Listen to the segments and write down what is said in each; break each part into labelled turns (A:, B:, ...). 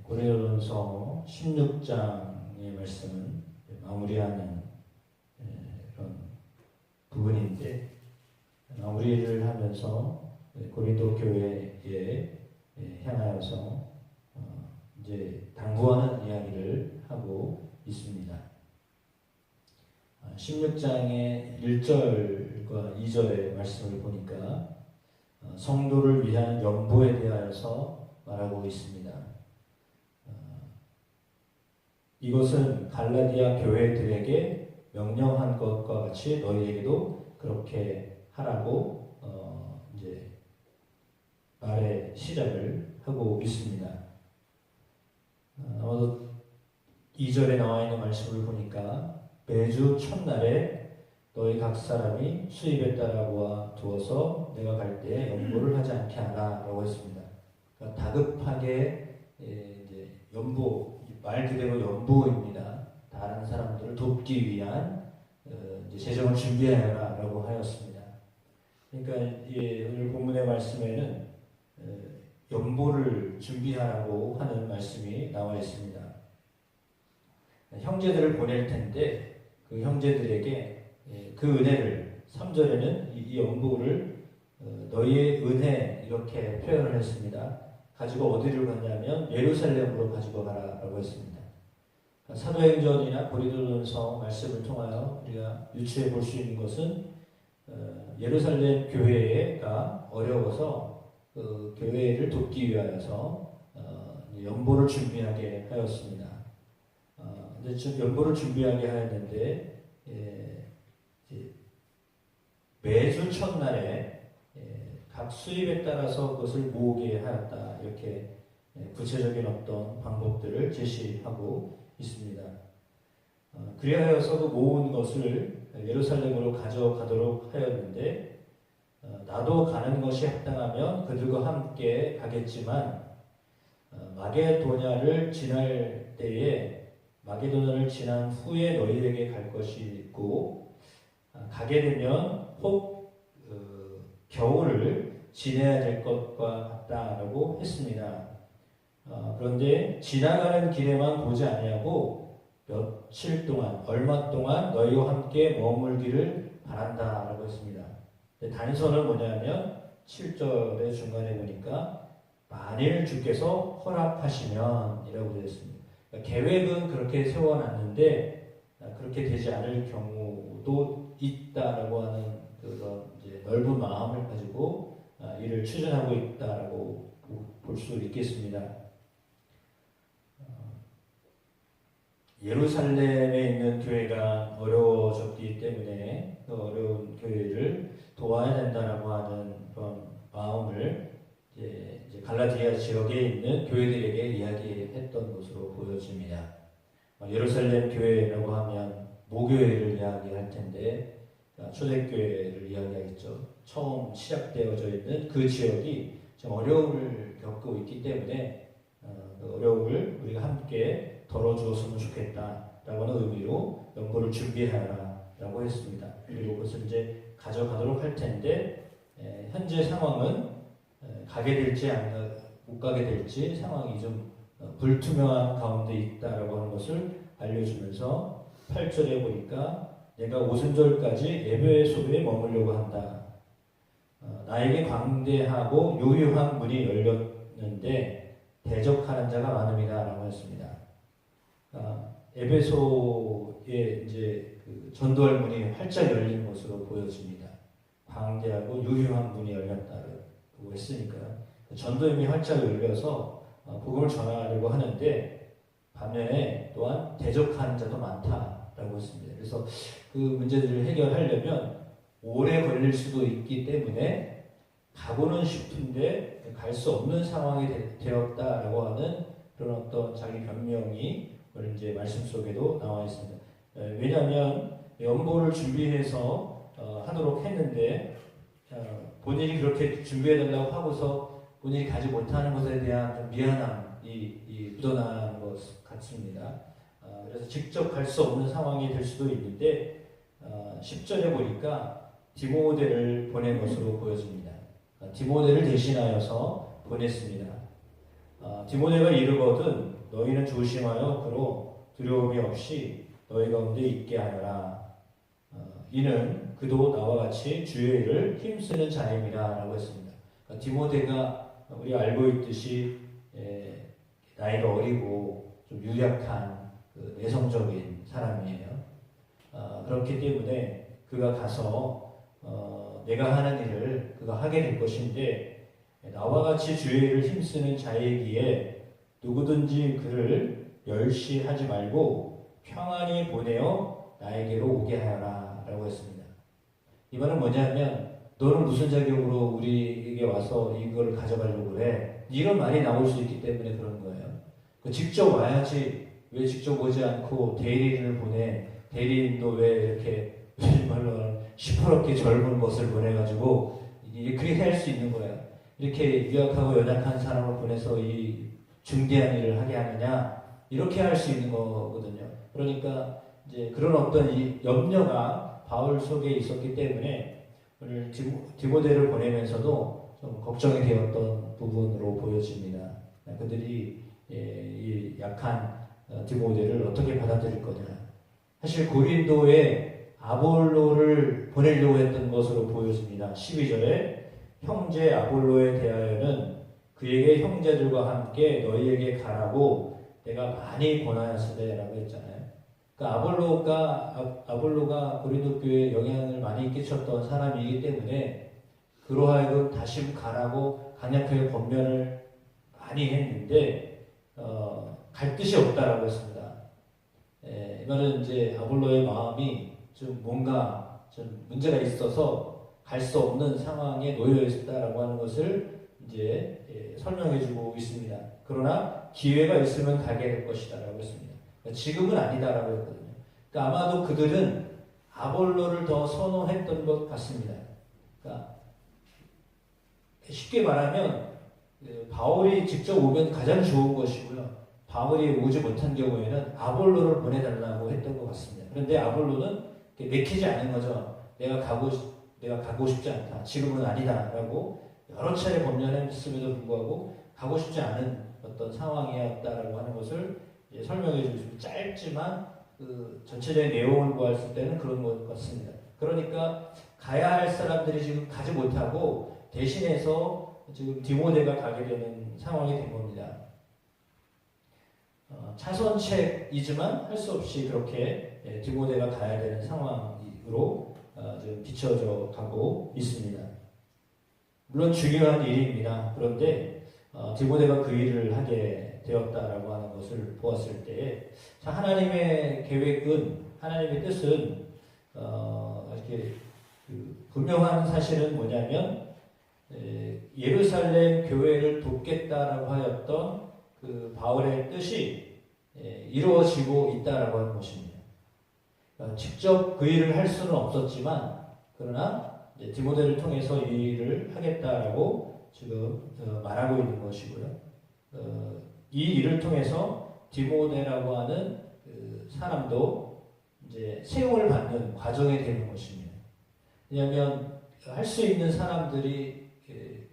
A: 고린도전서 16장의 말씀은 마무리하는 그런 부분인데, 마무리를 하면서 고린도 교회에 향하여서 이제 당부하는 이야기를 하고 있습니다. 16장의 1절과 2절의 말씀을 보니까 성도를 위한 연보에 대하여서 말하고 있습니다. 이것은 갈라디아 교회들에게 명령한 것과 같이 너희에게도 그렇게 하라고 이제 말의 시작을 하고 있습니다. 아마도 2절에 나와 있는 말씀을 보니까 매주 첫날에 너희 각 사람이 수입에 따라 모아 두어서 내가 갈 때에 연보를 하지 않게 하라 라고 했습니다. 그러니까 다급하게 이제 연보, 말 그대로 연보입니다. 다른 사람들을 돕기 위한 이제 재정을 준비하라 라고 하였습니다. 그러니까 오늘 본문의 말씀에는 연보를 준비하라고 하는 말씀이 나와 있습니다. 형제들을 보낼 텐데 그 형제들에게 그 은혜를 3절에는 이 연보를 너희의 은혜 이렇게 표현을 했습니다. 가지고 어디를 갔냐면 예루살렘으로 가지고 가라라고 했습니다. 사도행전이나 고린도전서 말씀을 통하여 우리가 유추해 볼 수 있는 것은 예루살렘 교회가 어려워서 그 교회를 돕기 위하여서 연보를 준비하게 하였습니다. 근데 연보를 준비하게 하였는데 매주 첫날에 각 수입에 따라서 그것을 모으게 하였다. 이렇게 구체적인 어떤 방법들을 제시하고 있습니다. 그리하여서 그 모은 것을 예루살렘으로 가져가도록 하였는데 나도 가는 것이 합당하면 그들과 함께 가겠지만 마게도냐를 지날 때에 마게도냐를 지난 후에 너희에게 갈 것이 있고 가게 되면 혹 겨울을 지내야 될 것과 같다라고 했습니다. 그런데 지나가는 길에만 보지 아니하고 며칠 동안, 얼마 동안 너희와 함께 머물기를 바란다라고 했습니다. 단서는 뭐냐면 7절의 중간에 보니까 만일 주께서 허락하시면 이라고 되어 있습니다. 그러니까 계획은 그렇게 세워놨는데 그렇게 되지 않을 경우도 있다라고 하는 그런 이제 넓은 마음을 가지고 이를 추진하고 있다라고 볼 수 있겠습니다. 예루살렘에 있는 교회가 어려워졌기 때문에 그 어려운 교회를 도와야 된다라고 하는 그런 마음을 이제 갈라디아 지역에 있는 교회들에게 이야기했던 것으로 보여집니다. 예루살렘 교회라고 하면 모교회를 이야기할 텐데 초대교회를 이야기하겠죠. 처음 시작되어져 있는 그 지역이 좀 어려움을 겪고 있기 때문에 그 어려움을 우리가 함께 덜어주었으면 좋겠다라고 하는 의미로 연보를 준비하라라고 했습니다. 그리고 그것을 이제 가져가도록 할 텐데 현재 상황은 가게 될지 못 가게 될지 상황이 좀 불투명한 가운데 있다라고 하는 것을 알려주면서 8절에 보니까 내가 오순절까지 에베소에 머물려고 한다. 나에게 광대하고 유효한 문이 열렸는데 대적하는 자가 많음이다 라고 했습니다. 에베소에 이제 그 전도할 문이 활짝 열린 것으로 보여집니다. 광대하고 유효한 문이 열렸다고 했으니까 전도의 문이 활짝 열려서 복음을 전하려고 하는데 반면에 또한 대적하는 자도 많다라고 했습니다. 그래서 그 문제들을 해결하려면 오래 걸릴 수도 있기 때문에 가고는 싶은데 갈 수 없는 상황이 되었다라고 하는 그런 어떤 자기 변명이 오늘 이제 말씀 속에도 나와 있습니다. 왜냐하면 연보를 준비해서 하도록 했는데 본인이 그렇게 준비해달라고 하고서 본인이 가지 못하는 것에 대한 좀 미안함이 묻어나는 것 같습니다. 그래서 직접 갈 수 없는 상황이 될 수도 있는데 10절에 보니까 디모데를 보낸 것으로 보여집니다. 디모데를 대신하여서 보냈습니다. 디모데가 이르거든 너희는 조심하여 그로 두려움이 없이 너희 가운데 있게 하여라. 이는 그도 나와 같이 주의 일을 힘쓰는 자임이라 라고 했습니다. 그러니까 디모데가 우리 알고 있듯이 나이가 어리고 좀 유약한 그 내성적인 사람이에요. 그렇기 때문에 그가 가서 내가 하는 일을 그가 하게 될 것인데 나와 같이 주의 일을 힘쓰는 자이기에 누구든지 그를 멸시하지 말고 평안히 보내어 나에게로 오게 하여라 라고 했습니다. 이 말은 뭐냐면 너는 무슨 자격으로 우리에게 와서 이걸 가져가려고 그래? 이런 말이 나올 수 있기 때문에 그런 거예요. 직접 와야지 왜 직접 오지 않고 대리인을 보내? 대리인도 왜 이렇게 말로 시퍼렇게 젊은 것을 보내가지고 그렇게 할 수 있는 거예요. 이렇게 유약하고 연약한 사람을 보내서 이 중대한 일을 하게 하느냐 이렇게 할 수 있는 거거든요. 그러니까 이제 그런 어떤 이 염려가 바울 속에 있었기 때문에 오늘 디모데를 보내면서도 좀 걱정이 되었던 부분으로 보여집니다. 그들이 이 약한 디모데를 어떻게 받아들일 거냐. 사실 고린도에 아볼로를 보내려고 했던 것으로 보여집니다. 12절에 형제 아볼로에 대하여는 그에게 형제들과 함께 너희에게 가라고 내가 많이 권하였으되 라고 했잖아요. 그러니까 아볼로가 고린도 교회에 영향을 많이 끼쳤던 사람이기 때문에 그러하여금 다시 가라고 강력하게 권면을 많이 했는데 갈 뜻이 없다라고 했습니다. 이거는 이제 아볼로의 마음이 좀 뭔가 좀 문제가 있어서 갈 수 없는 상황에 놓여 있다라고 하는 것을 이제 설명해주고 있습니다. 그러나 기회가 있으면 가게 될 것이다라고 했습니다. 그러니까 지금은 아니다라고 했거든요. 그러니까 아마도 그들은 아볼로를 더 선호했던 것 같습니다. 그러니까 쉽게 말하면 바울이 직접 오면 가장 좋은 것이고요. 바울이 오지 못한 경우에는 아볼로를 보내달라고 했던 것 같습니다. 그런데 아볼로는 내키지 않은 거죠. 내가 가고 싶지 않다. 지금은 아니다라고 여러 차례 권면했음에도 불구하고 가고 싶지 않은 어떤 상황이었다라고 하는 것을 설명해 주고 짧지만 그 전체적인 내용을 보았을 때는 그런 것 같습니다. 그러니까 가야 할 사람들이 지금 가지 못하고 대신해서 지금 디모데가 가게 되는 상황이 된 겁니다. 차선책이지만 할 수 없이 그렇게 디모데가 가야 되는 상황으로 지금 비춰져 가고 있습니다. 물론 중요한 일입니다. 그런데 디모데가 그 일을 하게 되었다라고 하는 것을 보았을 때 하나님의 계획은 하나님의 뜻은 이렇게 분명한 사실은 뭐냐면 예루살렘 교회를 돕겠다라고 하였던 그 바울의 뜻이 이루어지고 있다라고 하는 것입니다. 직접 그 일을 할 수는 없었지만 그러나 디모데를 통해서 이 일을 하겠다라고 지금 말하고 있는 것이고요. 이 일을 통해서 디모데라고 하는 그 사람도 이제 세움을 받는 과정이 되는 것입니다. 왜냐하면 할 수 있는 사람들이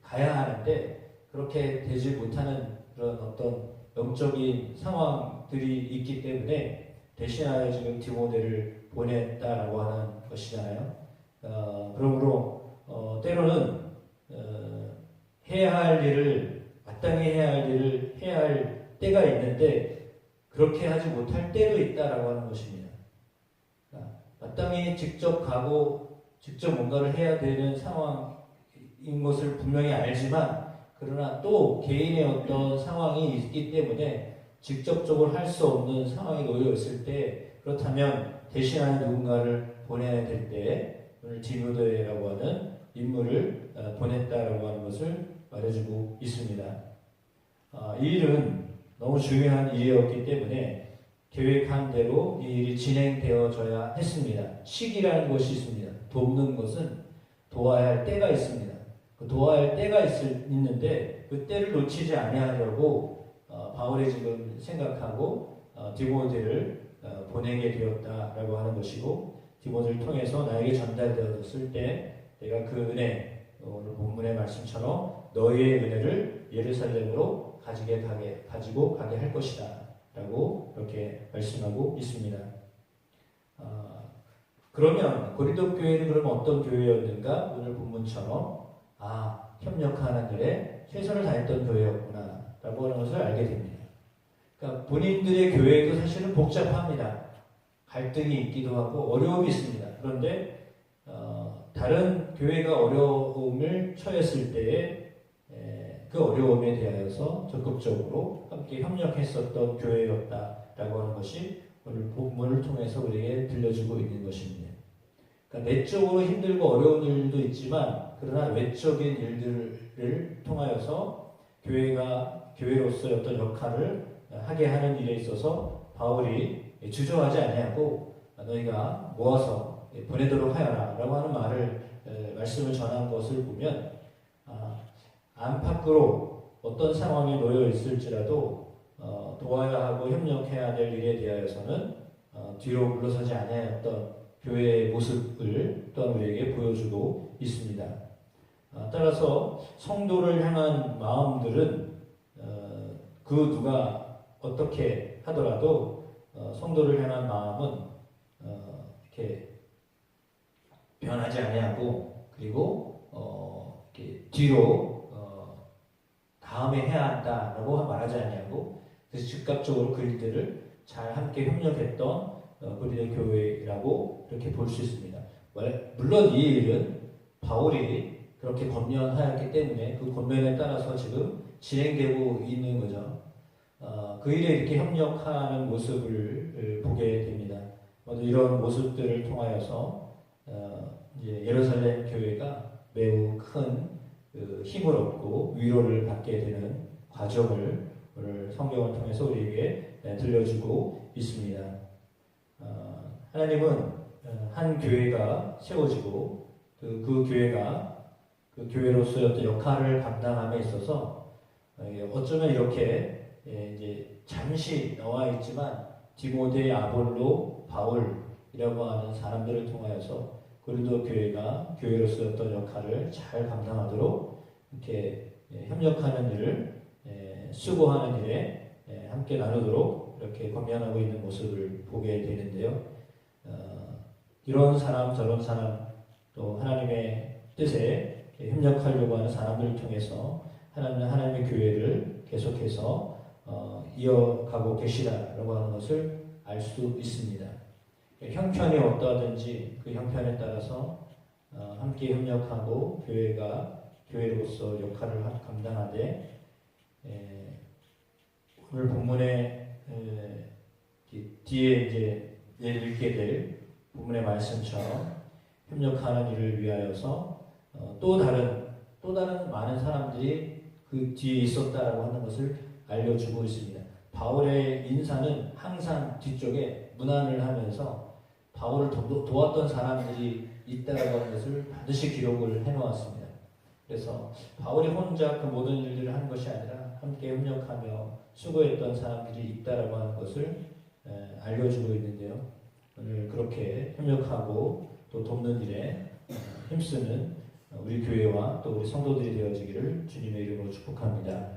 A: 가야 하는데 그렇게 되지 못하는 그런 어떤 영적인 상황들이 있기 때문에 대신하여 지금 디모데를 보냈다라고 하는 것이잖아요. 그러므로 때로는 해야 할 일을 마땅히 해야 할 일을 해야 할 때가 있는데 그렇게 하지 못할 때도 있다라고 하는 것입니다. 마땅히 직접 가고 직접 뭔가를 해야 되는 상황인 것을 분명히 알지만 그러나 또 개인의 어떤 상황이 있기 때문에 직접적으로 할 수 없는 상황에 놓여 있을 때 그렇다면 대신하는 누군가를 보내야 될 때 오늘 디모데라고 하는 인물을 보냈다라고 하는 것을 말해주고 있습니다. 이 일은 너무 중요한 일이었기 때문에 계획한 대로 이 일이 진행되어져야 했습니다. 시기라는 것이 있습니다. 돕는 것은 도와야 할 때가 있습니다. 그 도와야 할 때가 있는데 그 때를 놓치지 아니하려고 바울이 지금 생각하고 디모데를 보내게 되었다라고 하는 것이고 디모데를 통해서 나에게 전달되었을 때 내가 그 은혜 오늘 본문의 말씀처럼 너희의 은혜를 예루살렘으로 가지고 가게 할 것이다. 라고 이렇게 말씀하고 있습니다. 그러면 고린도 교회는 그럼 어떤 교회였는가? 오늘 본문처럼 협력하는 일에 최선을 다했던 교회였구나 라고 하는 것을 알게 됩니다. 그러니까 본인들의 교회도 사실은 복잡합니다. 갈등이 있기도 하고 어려움이 있습니다. 그런데 다른 교회가 어려움을 처했을 때에 그 어려움에 대하여서 적극적으로 함께 협력했었던 교회였다라고 하는 것이 오늘 본문을 통해서 우리에게 들려주고 있는 것입니다. 그러니까 내적으로 힘들고 어려운 일도 있지만 그러나 외적인 일들을 통하여서 교회가 교회로서의 어떤 역할을 하게 하는 일에 있어서 바울이 주저하지 아니하고 너희가 모아서 보내도록 하여라 라고 하는 말씀을 전한 것을 보면 안팎으로 어떤 상황에 놓여 있을지라도 도와야 하고 협력해야 될 일에 대하여서는 뒤로 물러서지 않았던 교회의 모습을 또한 우리에게 보여주고 있습니다. 따라서 성도를 향한 마음들은 그 누가 어떻게 하더라도 성도를 향한 마음은 이렇게 변하지 아니하고 그리고 이렇게 뒤로 다음에 해야 한다라고 말하지 아니하고 그래서 즉각적으로 그 일들을 잘 함께 협력했던 고린도 교회라고 이렇게 볼 수 있습니다. 물론 이 일은 바울이 그렇게 권면하였기 때문에 그 권면에 따라서 지금 진행되고 있는 거죠. 그 일에 이렇게 협력하는 모습을 보게 됩니다. 모두 이런 모습들을 통하여서 이제 예루살렘 교회가 매우 큰 힘을 얻고 위로를 받게 되는 과정을 오늘 성경을 통해서 우리에게 들려주고 있습니다. 하나님은 한 교회가 세워지고 그 교회가 그 교회로서의 어떤 역할을 감당함에 있어서 어쩌면 이렇게 이제 잠시 나와 있지만 디모데, 아볼로, 바울이라고 하는 사람들을 통하여서 고린도 교회가 교회로서의 어떤 역할을 잘 감당하도록 이렇게 협력하는 일을 수고하는 일에 함께 나누도록 이렇게 권면하고 있는 모습을 보게 되는데요. 이런 사람 저런 사람 또 하나님의 뜻에 협력하려고 하는 사람들을 통해서 하나님의 교회를 계속해서 이어가고 계시다라고 하는 것을 알 수 있습니다. 형편이 어떠하든지 그 형편에 따라서 함께 협력하고 교회가 교회로서 역할을 감당하되 오늘 본문에 뒤에 이제 내일 읽게 될 본문의 말씀처럼 협력하는 일을 위하여서 또 다른 많은 사람들이 그 뒤에 있었다라고 하는 것을 알려주고 있습니다. 바울의 인사는 항상 뒤쪽에 문안을 하면서 바울을 도왔던 사람들이 있다라고 하는 것을 반드시 기록을 해놓았습니다. 그래서 바울이 혼자 그 모든 일들을 한 것이 아니라 함께 협력하며 수고했던 사람들이 있다라고 하는 것을 알려주고 있는데요. 오늘 그렇게 협력하고 또 돕는 일에 힘쓰는 우리 교회와 또 우리 성도들이 되어지기를 주님의 이름으로 축복합니다.